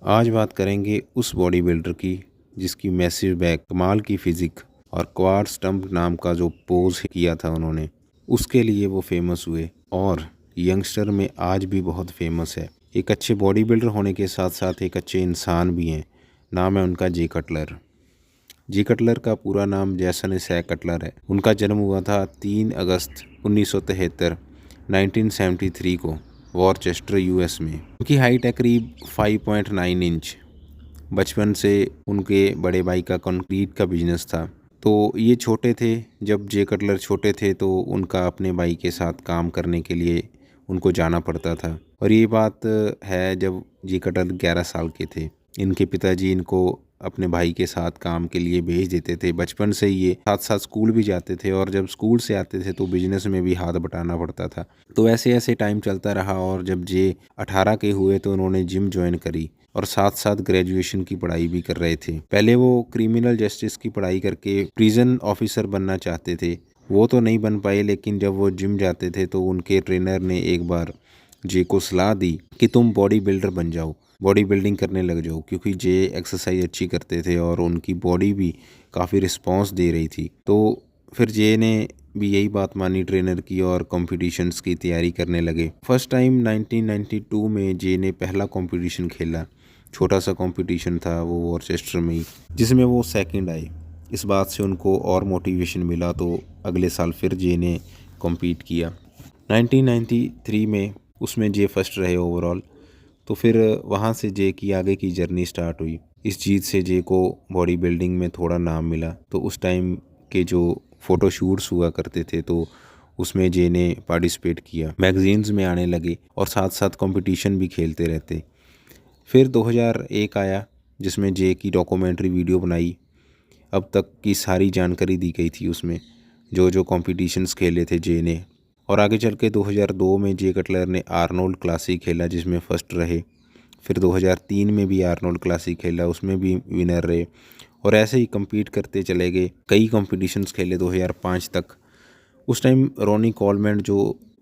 आज बात करेंगे उस बॉडी बिल्डर की जिसकी मैसिव बैक, कमाल की फिजिक और क्वाड स्टंप नाम का जो पोज किया था उन्होंने, उसके लिए वो फेमस हुए और यंगस्टर में आज भी बहुत फेमस है। एक अच्छे बॉडी बिल्डर होने के साथ साथ एक अच्छे इंसान भी हैं। नाम है उनका जे कटलर। जे कटलर का पूरा नाम जैसन सैक कटलर है। उनका जन्म हुआ था 3 अगस्त 1973 1973 को वॉरचेस्टर यूएस में। उनकी हाइट है करीब 5.9 इंच। बचपन से उनके बड़े भाई का कंक्रीट का बिजनेस था, तो ये छोटे थे। जब जे कटलर छोटे थे तो उनका अपने भाई के साथ काम करने के लिए उनको जाना पड़ता था। और ये बात है जब जे कटलर 11 साल के थे। इनके पिताजी इनको अपने भाई के साथ काम के लिए भेज देते थे। बचपन से ये साथ साथ स्कूल भी जाते थे और जब स्कूल से आते थे तो बिजनेस में भी हाथ बटाना पड़ता था। तो ऐसे ऐसे टाइम चलता रहा और जब जे 18 के हुए तो उन्होंने जिम ज्वाइन करी और साथ साथ ग्रेजुएशन की पढ़ाई भी कर रहे थे। पहले वो क्रिमिनल जस्टिस की पढ़ाई करके प्रिजन ऑफिसर बनना चाहते थे। वो तो नहीं बन पाए, लेकिन जब वो जिम जाते थे तो उनके ट्रेनर ने एक बार जे को सलाह दी कि तुम बॉडी बिल्डर बन जाओ, बॉडी बिल्डिंग करने लग जाओ, क्योंकि जे एक्सरसाइज अच्छी करते थे और उनकी बॉडी भी काफ़ी रिस्पॉन्स दे रही थी। तो फिर जे ने भी यही बात मानी ट्रेनर की और कॉम्पिटिशन्स की तैयारी करने लगे। फर्स्ट टाइम 1992 में जे ने पहला कंपटीशन खेला। छोटा सा कंपटीशन था वो वॉरचेस्टर में ही, जिसमें वो सेकंड आए। इस बात से उनको और मोटिवेशन मिला, तो अगले साल फिर जे ने कम्पीट किया। 1993 में उसमें जे फर्स्ट रहे ओवरऑल। तो फिर वहाँ से जे की आगे की जर्नी स्टार्ट हुई। इस जीत से जे को बॉडी बिल्डिंग में थोड़ा नाम मिला। तो उस टाइम के जो फ़ोटोशूट्स हुआ करते थे तो उसमें जे ने पार्टिसिपेट किया, मैगजीन्स में आने लगे और साथ साथ कंपटीशन भी खेलते रहते। फिर 2001 आया जिसमें जे की डॉक्यूमेंट्री वीडियो बनाई। अब तक की सारी जानकारी दी गई थी उसमें, जो जो कॉम्पिटिशन्स खेले थे जे ने। और आगे चल के 2002 में जे कटलर ने आर्नोल्ड क्लासिक खेला जिसमें फ़र्स्ट रहे। फिर 2003 में भी आर्नोल्ड क्लासिक खेला, उसमें भी विनर रहे। और ऐसे ही compete करते चले गए। कई कॉम्पिटिशन्स खेले 2005 तक। उस टाइम रोनी कॉलमैन जो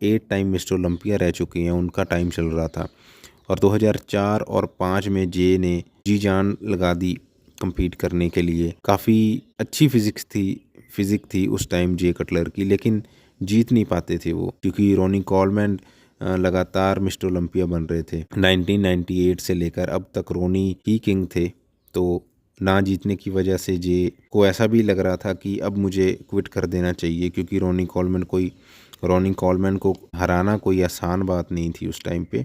8 टाइम मिस्टर ओलंपिया रह चुके हैं, उनका टाइम चल रहा था। और 2004 और 5 में जे ने जी जान लगा दी compete करने के लिए। काफ़ी अच्छी फिज़िक थी उस टाइम जे कटलर की, लेकिन जीत नहीं पाते थे वो, क्योंकि रोनी कॉलमैन लगातार मिस्टर ओलंपिया बन रहे थे। 1998 से लेकर अब तक रोनी ही किंग थे। तो ना जीतने की वजह से जे को ऐसा भी लग रहा था कि अब मुझे क्विट कर देना चाहिए, क्योंकि रोनी कॉलमैन को हराना कोई आसान बात नहीं थी उस टाइम पे।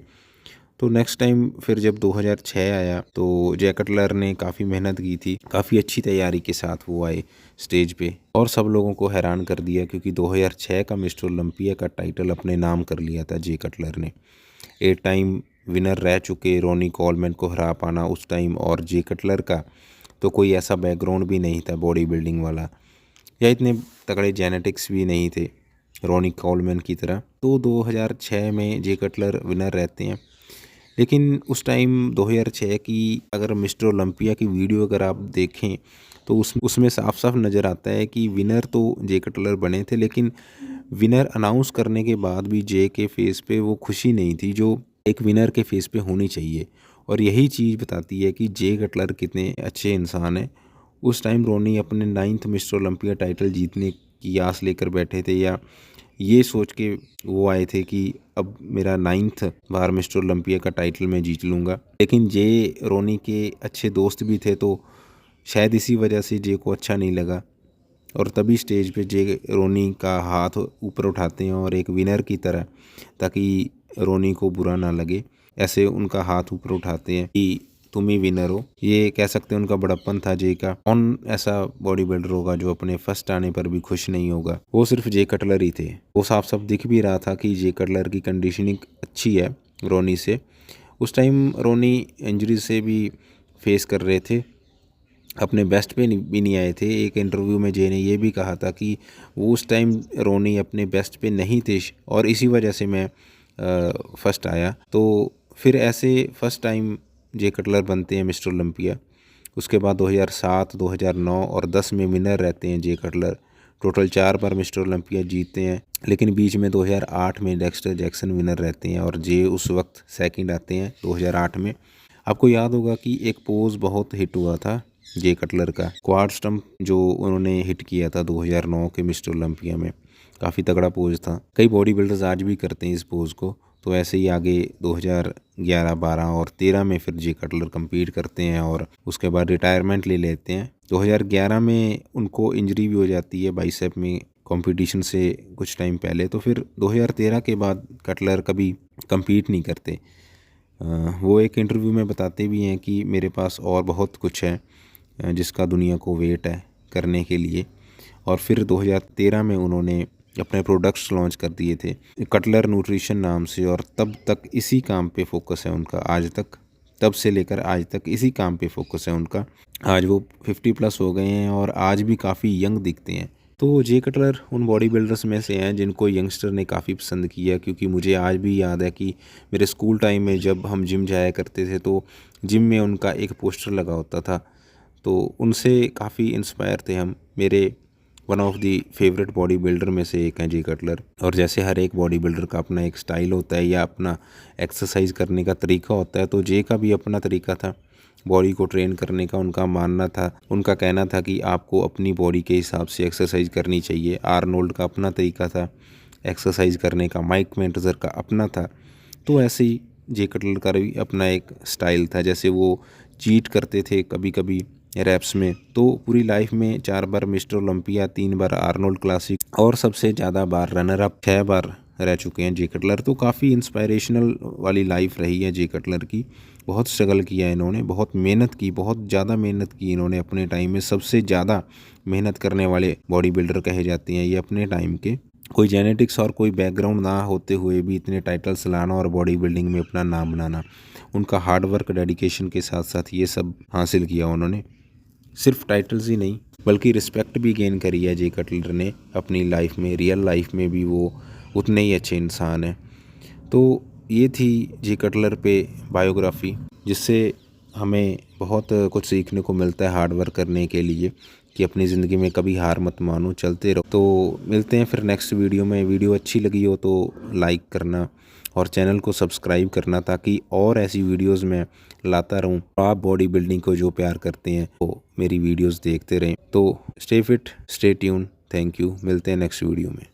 तो नेक्स्ट टाइम फिर जब 2006 आया तो जे कटलर ने काफ़ी मेहनत की थी, काफ़ी अच्छी तैयारी के साथ वो आए स्टेज पे और सब लोगों को हैरान कर दिया, क्योंकि 2006 का मिस्टर ओलंपिया का टाइटल अपने नाम कर लिया था जे कटलर ने। 8 टाइम विनर रह चुके रोनी कॉलमैन को हरा पाना उस टाइम, और जे कटलर का तो कोई ऐसा बैकग्राउंड भी नहीं था बॉडी बिल्डिंग वाला, या इतने तगड़े जेनेटिक्स भी नहीं थे रोनी कॉलमैन की तरह। तो 2006 में जे कटलर विनर रहते हैं। लेकिन उस टाइम 2006 की अगर मिस्टर ओलंपिया की वीडियो अगर आप देखें तो उसमें साफ साफ नज़र आता है कि विनर तो जे कटलर बने थे, लेकिन विनर अनाउंस करने के बाद भी जे के फेस पे वो खुशी नहीं थी जो एक विनर के फेस पे होनी चाहिए। और यही चीज़ बताती है कि जे कटलर कितने अच्छे इंसान हैं। उस टाइम रोनी अपने 9th मिस्टर ओलंपिया टाइटल जीतने की आस लेकर बैठे थे, या ये सोच के वो आए थे कि अब मेरा 9th बार मिस्टर ओलंपिया का टाइटल मैं जीत लूँगा। लेकिन जे रोनी के अच्छे दोस्त भी थे, तो शायद इसी वजह से जे को अच्छा नहीं लगा। और तभी स्टेज पे जे रोनी का हाथ ऊपर उठाते हैं और एक विनर की तरह, ताकि रोनी को बुरा ना लगे, ऐसे उनका हाथ ऊपर उठाते हैं कि तुम ही विनर हो। ये कह सकते हैं उनका बड़प्पन था जे का। कौन ऐसा बॉडी बिल्डर होगा जो अपने फर्स्ट आने पर भी खुश नहीं होगा? वो सिर्फ जे कटलर ही थे। वो साफ साफ दिख भी रहा था कि जे कटलर की कंडीशनिंग अच्छी है रोनी से। उस टाइम रोनी इंजरी से भी फेस कर रहे थे, अपने बेस्ट पे भी नहीं आए थे। एक इंटरव्यू में जे ने ये भी कहा था कि वो उस टाइम रोनी अपने बेस्ट पे नहीं थे और इसी वजह से मैं फर्स्ट आया। तो फिर ऐसे फर्स्ट टाइम जे कटलर बनते हैं मिस्टर ओलंपिया। उसके बाद 2007, 2009 और 10 में विनर रहते हैं जे कटलर। टोटल 4 बार मिस्टर ओलंपिया जीतते हैं, लेकिन बीच में 2008 में डेक्स्टर जैक्सन विनर रहते हैं और जे उस वक्त सेकंड आते हैं 2008 में। आपको याद होगा कि एक पोज बहुत हिट हुआ था जे कटलर का, क्वाड स्टंप, जो उन्होंने हिट किया था 2009 के मिस्टर ओलंपिया में। काफ़ी तगड़ा पोज था, कई बॉडी बिल्डर्स आज भी करते हैं इस पोज को। तो ऐसे ही आगे 2011, 12 और 13 में फिर जे कटलर compete करते हैं और उसके बाद रिटायरमेंट ले लेते हैं। 2011 में उनको इंजरी भी हो जाती है बाइसेप में कंपटीशन से कुछ टाइम पहले, तो फिर 2013 के बाद कटलर कभी compete नहीं करते। वो एक इंटरव्यू में बताते भी हैं कि मेरे पास और बहुत कुछ है जिसका दुनिया को वेट है करने के लिए। और फिर 2013 में उन्होंने अपने प्रोडक्ट्स लॉन्च कर दिए थे कटलर न्यूट्रिशन नाम से, और तब तक इसी काम पे फोकस है उनका आज तक। तब से लेकर आज तक इसी काम पे फोकस है उनका। आज वो 50+ हो गए हैं और आज भी काफ़ी यंग दिखते हैं। तो जे कटलर उन बॉडी बिल्डर्स में से हैं जिनको यंगस्टर ने काफ़ी पसंद किया, क्योंकि मुझे आज भी याद है कि मेरे स्कूल टाइम में जब हम जिम जाया करते थे तो जिम में उनका एक पोस्टर लगा होता था, तो उनसे काफ़ी इंस्पायर थे हम। मेरे one of the favourite body builder में से एक हैं जे कटलर। और जैसे हर एक बॉडी बिल्डर का अपना एक स्टाइल होता है या अपना एक्सरसाइज करने का तरीका होता है, तो जे का भी अपना तरीका था बॉडी को ट्रेन करने का। उनका मानना था, उनका कहना था कि आपको अपनी बॉडी के हिसाब से एक्सरसाइज करनी चाहिए। आर्नोल्ड का अपना तरीका था एक्सरसाइज करने का, माइक मेंटजर का अपना था। तो ऐसे ही जे कटलर का भी अपना एक स्टाइल था। जैसे वो चीट करते थे कभी कभी रैप्स में, तो पूरी लाइफ में 4 बार मिस्टर ओलंपिया, 3 बार आर्नोल्ड क्लासिक और सबसे ज़्यादा बार रनर अप 6 बार रह चुके हैं जे कटलर। तो काफ़ी इंस्पायरेशनल वाली लाइफ रही है जे कटलर की। बहुत स्ट्रगल किया इन्होंने, बहुत मेहनत की, बहुत ज़्यादा मेहनत की इन्होंने अपने टाइम में। सबसे ज़्यादा मेहनत करने वाले बॉडी बिल्डर कहे जाते हैं ये अपने टाइम के। कोई जेनेटिक्स और कोई बैकग्राउंड ना होते हुए भी इतने टाइटल्स लाना और बॉडी बिल्डिंग में अपना नाम बनाना, उनका हार्ड वर्क, डेडिकेशन के साथ साथ ये सब हासिल किया उन्होंने। सिर्फ टाइटल्स ही नहीं बल्कि रिस्पेक्ट भी गेन करी है जे कटलर ने अपनी लाइफ में। रियल लाइफ में भी वो उतने ही अच्छे इंसान हैं। तो ये थी जे कटलर पे बायोग्राफ़ी, जिससे हमें बहुत कुछ सीखने को मिलता है हार्ड वर्क करने के लिए, कि अपनी ज़िंदगी में कभी हार मत मानो, चलते रहो। तो मिलते हैं फिर नेक्स्ट वीडियो में। वीडियो अच्छी लगी हो तो लाइक करना और चैनल को सब्सक्राइब करना, ताकि और ऐसी वीडियोस मैं लाता रहूं। आप बॉडी बिल्डिंग को जो प्यार करते हैं वो मेरी वीडियोस देखते रहें। तो stay fit, stay tune. Thank you. मिलते हैं नेक्स्ट वीडियो में।